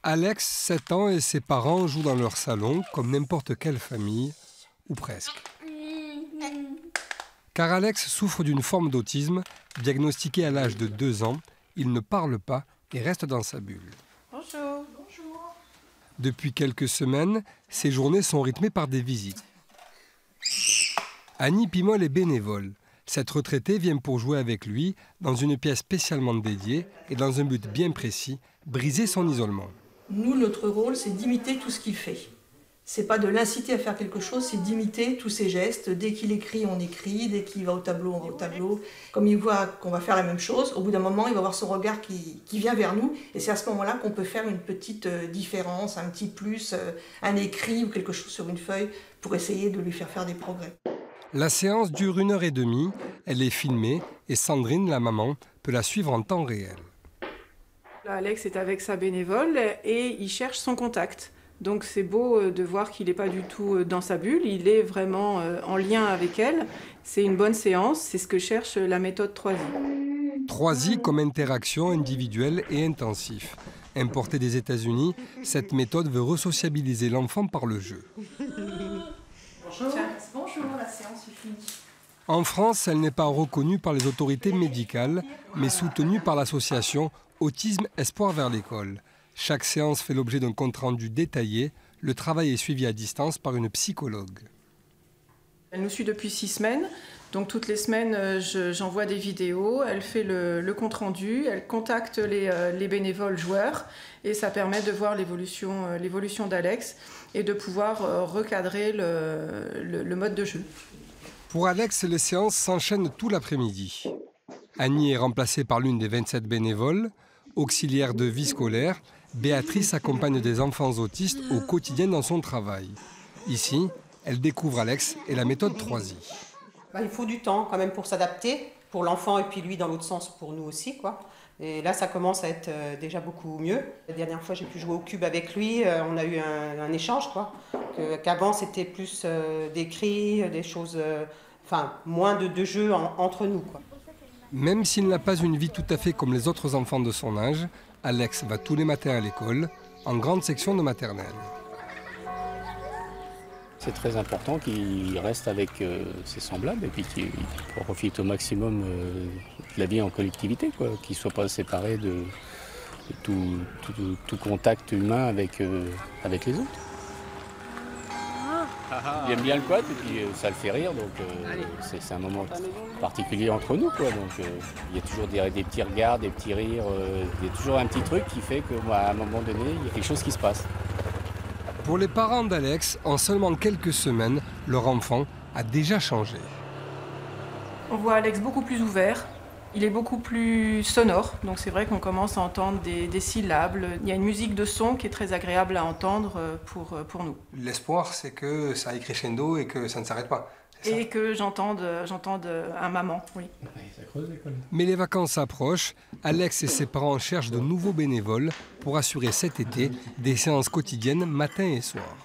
Alex, 7 ans, et ses parents jouent dans leur salon, comme n'importe quelle famille, ou presque. Car Alex souffre d'une forme d'autisme, diagnostiquée à l'âge de 2 ans. Il ne parle pas et reste dans sa bulle. Bonjour. Bonjour. Depuis quelques semaines, ses journées sont rythmées par des visites. Annie Pimol est bénévole. Cette retraitée vient pour jouer avec lui dans une pièce spécialement dédiée et dans un but bien précis, briser son isolement. Nous, notre rôle, c'est d'imiter tout ce qu'il fait. C'est pas de l'inciter à faire quelque chose, c'est d'imiter tous ses gestes. Dès qu'il écrit, on écrit. Dès qu'il va au tableau, on va au tableau. Comme il voit qu'on va faire la même chose, au bout d'un moment, il va avoir son regard qui vient vers nous. Et c'est à ce moment-là qu'on peut faire une petite différence, un petit plus, un écrit ou quelque chose sur une feuille pour essayer de lui faire des progrès. La séance dure 1h30. Elle est filmée et Sandrine, la maman, peut la suivre en temps réel. Alex est avec sa bénévole et il cherche son contact. Donc c'est beau de voir qu'il n'est pas du tout dans sa bulle, il est vraiment en lien avec elle. C'est une bonne séance, c'est ce que cherche la méthode 3I. 3I comme interaction individuelle et intensive. Importée des États-Unis, cette méthode veut resociabiliser l'enfant par le jeu. Bonjour. Bonjour, la séance est finie. En France, elle n'est pas reconnue par les autorités médicales, mais soutenue par l'association Autisme Espoir vers l'école. Chaque séance fait l'objet d'un compte-rendu détaillé. Le travail est suivi à distance par une psychologue. Elle nous suit depuis 6 semaines. Donc toutes les semaines, j'envoie des vidéos. Elle fait le compte-rendu. Elle contacte les bénévoles joueurs. Et ça permet de voir l'évolution d'Alex et de pouvoir recadrer le mode de jeu. Pour Alex, les séances s'enchaînent tout l'après-midi. Annie est remplacée par l'une des 27 bénévoles. Auxiliaire de vie scolaire, Béatrice accompagne des enfants autistes au quotidien dans son travail. Ici, elle découvre Alex et la méthode 3I. Il faut du temps quand même pour s'adapter, pour l'enfant et puis lui dans l'autre sens pour nous aussi, quoi. Et là, ça commence à être déjà beaucoup mieux. La dernière fois, j'ai pu jouer au cube avec lui, on a eu un échange, quoi. Qu'avant, c'était plus des cris, des choses, moins de jeux entre nous, quoi. Même s'il n'a pas une vie tout à fait comme les autres enfants de son âge, Alex va tous les matins à l'école, en grande section de maternelle. C'est très important qu'il reste avec ses semblables et puis qu'il profite au maximum de la vie en collectivité, qu'il ne soit pas séparé de tout contact humain avec les autres. Il aime bien le quad et puis ça le fait rire, donc c'est un moment particulier entre nous, quoi. Donc il y a toujours des petits regards, des petits rires, il y a toujours un petit truc qui fait qu'à un moment donné, il y a quelque chose qui se passe. Pour les parents d'Alex, en seulement quelques semaines, leur enfant a déjà changé. On voit Alex beaucoup plus ouvert. Il est beaucoup plus sonore, donc c'est vrai qu'on commence à entendre des syllabes. Il y a une musique de son qui est très agréable à entendre pour nous. L'espoir, c'est que ça aille crescendo et que ça ne s'arrête pas. Et que j'entende un maman, oui. Mais les vacances approchent. Alex et ses parents cherchent de nouveaux bénévoles pour assurer cet été des séances quotidiennes matin et soir.